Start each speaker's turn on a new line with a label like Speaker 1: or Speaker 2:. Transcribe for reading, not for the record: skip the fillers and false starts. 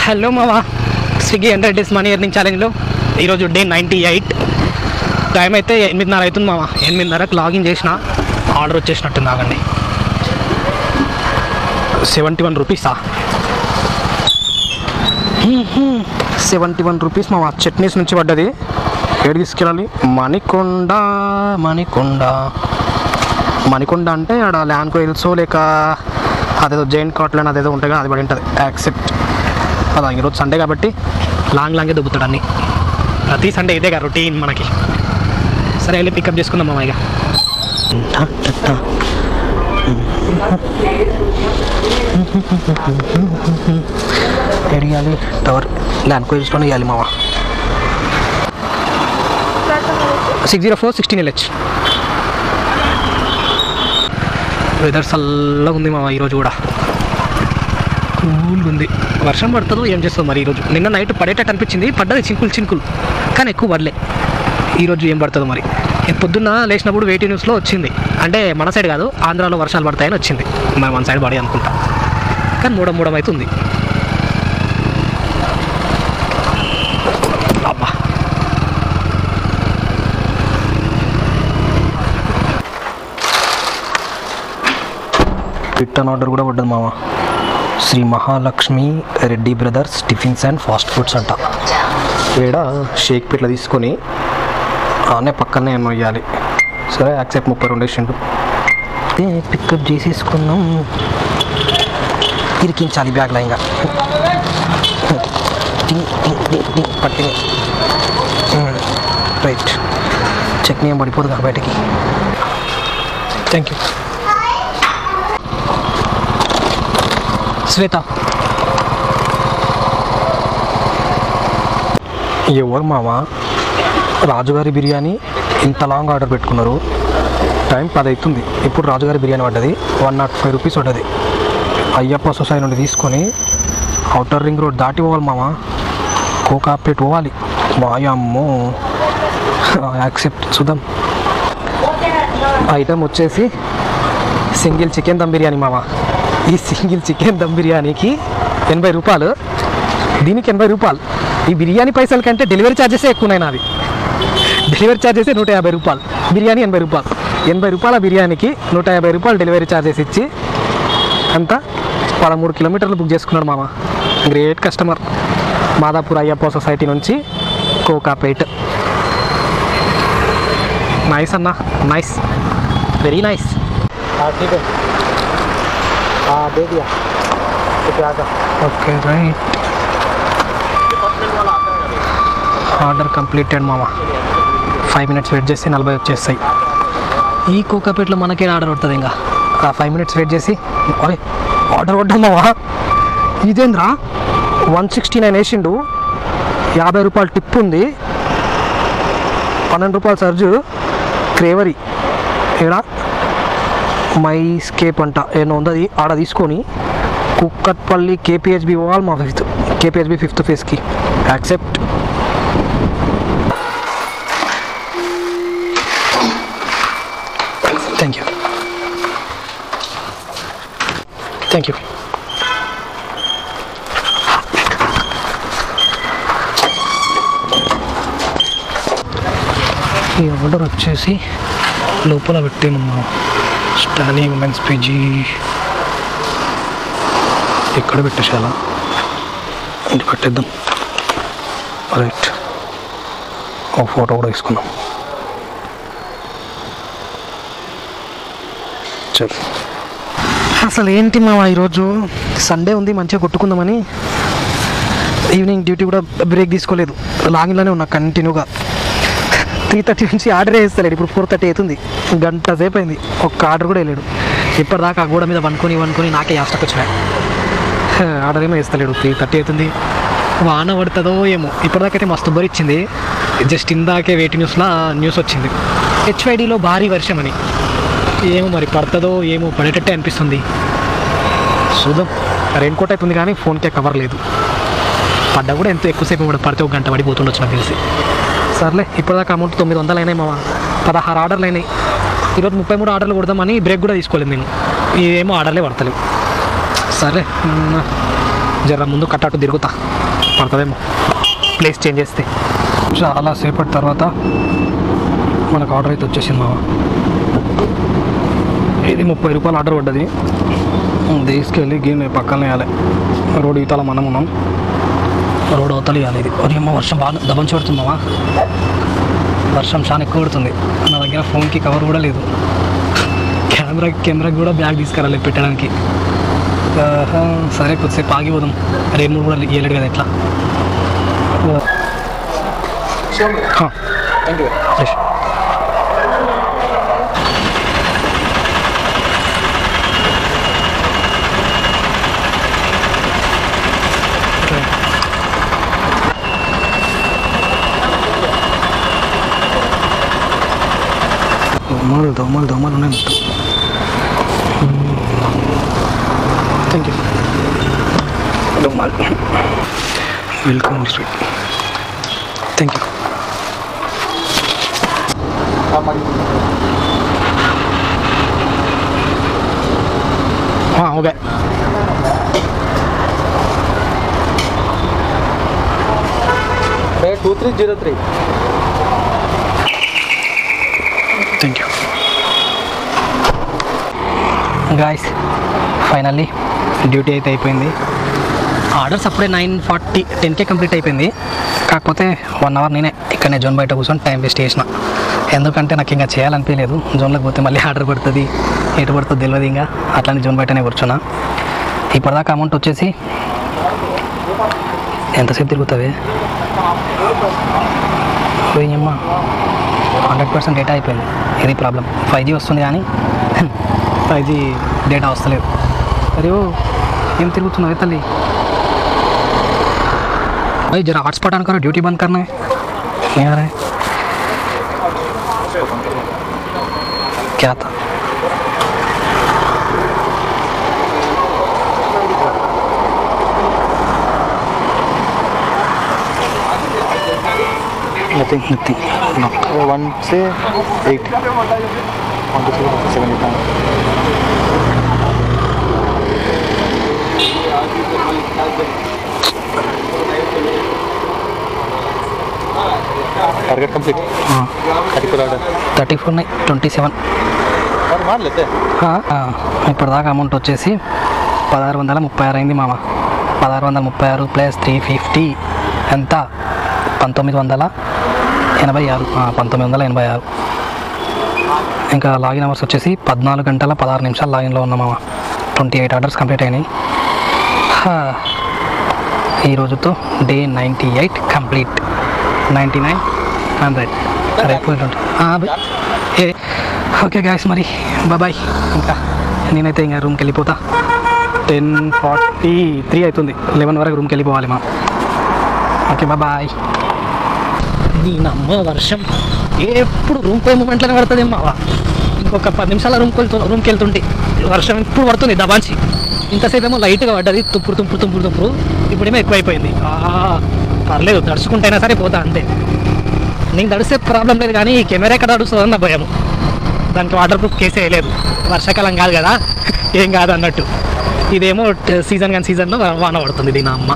Speaker 1: Hello మావా, Swiggy 100 days money earning ఛాలెంజ్లో ఈరోజు day 98. Time అయితే 8:30 అవుతుంది మావా. 8:30కి లాగిన్ చేసిన, ఆర్డర్ వచ్చేసినట్టుంది. ఆగండి. 71 రూపీసా? 71 రూపీస్ మావా. చట్నీస్ నుంచి పడ్డది. ఏడు తీసుకెళ్ళాలి? మణికొండ. అంటే ఆడ ల్యాండ్కో హిల్సో లేక అదేదో జైంట్ కాట్లని అదేదో ఉంటుంది కదా, అది పడి ఉంటుంది. యాక్సెప్ట్ అదా. ఈరోజు సండే కాబట్టి లాంగే దొబ్బుతాడు అన్నీ. ప్రతి సండే ఇదే కదా రొటీన్ మనకి. సరే వెళ్ళి పికప్ చేసుకుందాం మామ. ఇక ఎడియాలి టవర్ ల్యాండ్కో హిల్స్లోనే ఇవ్వాలి మామ. 604 16LH. వెదర్ చల్లగా ఉంది మామ ఈరోజు కూడా. కూల్గా ఉంది. వర్షం పడుతుందో ఏం చేస్తుందో మరి ఈరోజు. నిన్న నైట్ పడేటట్టు అనిపించింది, పడ్డది చినుకులు కానీ ఎక్కువ పడలే. ఈరోజు ఏం పడుతుందో మరి. పొద్దున్న లేచినప్పుడు వేటీ న్యూస్లో వచ్చింది, అంటే మన సైడ్ కాదు ఆంధ్రాలో వర్షాలు పడతాయని వచ్చింది. మరి మన సైడ్ పడే అనుకుంటా, కానీ మూడం అవుతుంది. అబ్బా, రిటర్న్ ఆర్డర్ కూడా పడ్డది మామ. Shri Mahalakshmi Reddy brothers tiffins and fast foods అంట. ఇక్కడ షేక్ పిట్ల తీసుకొని ఆనే పక్కనే ఏమో ఇవ్వాలి. సరే యాక్సెప్ట్. 32 వేసిండు. పికప్ చేసేసుకున్నాం. ఇరికించాలి బ్యాగ్లో. ఇంకా పట్టింది. రైట్. చట్నీ ఏం పడిపోదు కదా బయటికి. Thank you. శ్వేత ఎవరు మామ? రాజుగారి బిర్యానీ ఇంత లాంగ్ ఆర్డర్ పెట్టుకున్నారు. టైం 10 అవుతుంది. ఇప్పుడు రాజుగారి బిర్యానీ పడ్డది. 105 రూపీస్ పడ్డది. అయ్యప్ప సొసైటీ నుండి తీసుకొని అవుటర్ రింగ్ రోడ్ దాటి పోవాలి మామ. కోకాపేట్ పోవాలి. వాయమ్మో. యాక్సెప్ట్. చూద్దాం. ఐటమ్ వచ్చేసి సింగిల్ చికెన్ దమ్ బిర్యానీ మామ. ఈ సింగిల్ చికెన్ దమ్ బిర్యానీకి 80 రూపాయలు, దీనికి 80 రూపాయలు. ఈ బిర్యానీ పైసల కంటే డెలివరీ ఛార్జెసే ఎక్కువన్నాయి నాది. డెలివరీ ఛార్జెసే 150 రూపాయలు, బిర్యానీ 80 రూపాయలు. 80 రూపాయల బిర్యానీకి 150 రూపాయలు డెలివరీ ఛార్జెస్ ఇచ్చి అంతా 13 కిలోమీటర్లు బుక్ చేసుకున్నాడు మామ. Great customer. Madhapur Ayyappa society నుంచి కోకాపేట్. నైస్ అన్న, nice, very nice. Okay right. Order completed మామ. 5 మినిట్స్ వెయిట్ చేసి 40 వచ్చేస్తాయి. ఈ కోకాపేట్లో మనకే ఆర్డర్ పడుతుంది. ఇంకా 5 మినిట్స్ వెయిట్ చేసి అరే ఆర్డర్ పడ్డాం మావా. ఇదేంద్రా 169 వేసిండు. 50 రూపాయలు టిప్ ఉంది. 12 రూపాయలు సర్జు. క్రేవరీ ఇక్కడ మై స్కేప్ అంట ఏమో ఉంది. ఆడ తీసుకొని కుక్కట్పల్లి కేపీహెచ్బి పోవాలి మా. కేపీహెచ్బి 5th ఫేజ్కి. యాక్సెప్ట్. Thank you. ఈ ఆర్డర్ వచ్చేసి లోపల పెట్టేమన్నా. స్టానీ ఉమెన్స్ పీజీ ఎక్కడ పెట్టేసాలా? ఇంటి పెట్టేద్దాం. రైట్. ఒక ఫోటో కూడా తీసుకున్నాం. అసలు ఏంటి మావా, ఈరోజు సండే ఉంది, మంచిగా కొట్టుకుందామని ఈవినింగ్ డ్యూటీ కూడా బ్రేక్ తీసుకోలేదు. లాగిన్లోనే ఉన్నా కంటిన్యూగా. 3:30 నుంచి ఆర్డరే వేస్తలేడు. ఇప్పుడు 4:30 అవుతుంది. గంట సేపు అయింది, ఒక్క ఆర్డర్ కూడా వేయలేడు. ఇప్పటిదాకా ఆ గోడ మీద వనుకొని నాకే యాస్టక్ వచ్చినాయి. ఆర్డర్ ఏమో వేస్తలేడు. 3:30 అవుతుంది. వాన పడుతుందో ఏమో. ఇప్పటిదాకా అయితే మస్తు బరిచ్చింది. జస్ట్ ఇందాకే వేటి న్యూస్ వచ్చింది, హెచ్వైడీలో భారీ వర్షం అని. ఏమో మరి పడుతుందో ఏమో, పడేటట్టే అనిపిస్తుంది. చూద్దాం. రెయిన్ కోట్ అవుతుంది కానీ ఫోన్కే కవర్ లేదు. పడ్డా కూడా ఎంతో ఎక్కువసేపు కూడా పడితే 1 గంట పడిపోతుండొచ్చు నాకు తెలిసి. సర్లే. ఇప్పటిదాకా అమౌంట్ 900 అయినాయి మామ. 16 ఆర్డర్లు అయినాయి. ఈరోజు 33 ఆర్డర్లు కొడదామని బ్రేక్ కూడా తీసుకోలేదు నేను. ఇదేమో ఆర్డర్లే పడతలేవు. సరే జర ముందు కట్టాటు తిరుగుతా పడుతుందేమో ప్లేస్ చేంజ్ చేస్తే. చాలా సేపటి తర్వాత మనకు ఆర్డర్ అయితే వచ్చేసింది మామ. ఇది 30 రూపాయలు ఆర్డర్ పడ్డది. తీసుకెళ్ళి గేమ్ పక్కన వేయాలి. రోడ్ ఇవతల మనం ఉన్నాం, రోడ్ అవతల వేయాలి. ఇది అది అమ్మ వర్షం బాగా దబంచి పడుతుంది మామ. వర్షం చాలా ఎక్కువ పడుతుంది. నా దగ్గర ఫోన్కి కవర్ కూడా లేదు. కెమెరాకి కూడా బ్యాగ్ తీసుకురాలి పెట్టడానికి. సరే కొద్దిసేపు ఆగిపోదాం. రేపు కూడా ఇవ్వలేడు కదా ఎట్లా. Thank you. దోమలు ఉన్నాయి మొత్తం. Thank you. దోమలు welcome street. Thank you. Okay.
Speaker 2: Two 303.
Speaker 1: Thank you guys. Finally duty అయితే అయిపోయింది. ఆర్డర్స్ అప్పుడే 9:40 10కే కంప్లీట్ అయిపోయింది. కాకపోతే 1 అవర్ నేనే ఇక్కడనే జోన్ బయట కూర్చొని టైం వేస్ట్ చేసిన. ఎందుకంటే నాకు ఇంకా చేయాలనిపించలేదు. జోన్లోకి పోతే మళ్ళీ ఆర్డర్ పడుతుంది, ఎటు పడుతుంది తెలియదు. ఇంకా అట్లానే జోన్ బయటనే కూర్చున్నా. ఇప్పటిదాకా అమౌంట్ వచ్చేసి ఎంతసేపు తిరుగుతుంది? పోయిమ్మా 100% డేటా అయిపోయింది. ఇది ప్రాబ్లం. 5G వస్తుంది కానీ 5G డేటా వస్తలేదు. అరే ఏం తిరుగుతున్నావు తల్లి? भाई जरा हॉटस्पॉट ऑन करो, ड्यूटी बंद करना है. नहीं आ रहा है क्या था?
Speaker 2: Nothing.
Speaker 1: No.
Speaker 2: 1 से 8. 1 to 7 टारगेट कंप्लीट.
Speaker 1: हाँ
Speaker 2: 34 ऑर्डर
Speaker 1: 34 नहीं 27
Speaker 2: और मार लेते हैं.
Speaker 1: ఇప్పటిదాకా అమౌంట్ వచ్చేసి 1636 అయింది మామ. 1636 ప్లస్ 350 ఎంత? 1986. 1986. ఇంకా లాగిన్ అవర్స్ వచ్చేసి 14 గంటల 16 నిమిషాలు లాగిన్లో ఉన్నాం మామ. 28 ఆర్డర్స్ కంప్లీట్ అయినాయి. ఈ రోజుతో డే 98 కంప్లీట్. 99 100 రేపు ఓకే గాయస్, మరి బాయ్. ఇంకా నేనైతే ఇంకా రూమ్కి వెళ్ళిపోతా. 10:43 అవుతుంది. 11 వరకు రూమ్కి వెళ్ళిపోవాలి మా. Okay bye. దీనమ్మ వర్షం ఎప్పుడు రూమ్ పోయే మూమెంట్లోనే పడుతుంది మావా. ఇంకొక 10 నిమిషాల రూమ్కి వెళ్తుంటే వర్షం ఇప్పుడు పడుతుంది దబాంచి. ఇంతసేపు ఏమో లైట్గా పడ్డది, తుప్పుడు. ఇప్పుడేమో ఎక్కువైపోయింది. పర్లేదు, తడుచుకుంటైనా సరే పోతా అంతే. నేను తడిస్తే ప్రాబ్లం లేదు, కానీ ఈ కెమెరా ఎక్కడ తడుస్తుందని నా భయం. దానికి వాటర్ ప్రూఫ్ కేసే వేయలేదు. వర్షాకాలం కాదు కదా, ఏం కాదు అన్నట్టు. ఇదేమో సీజన్లో వాన పడుతుంది దీని అమ్మ.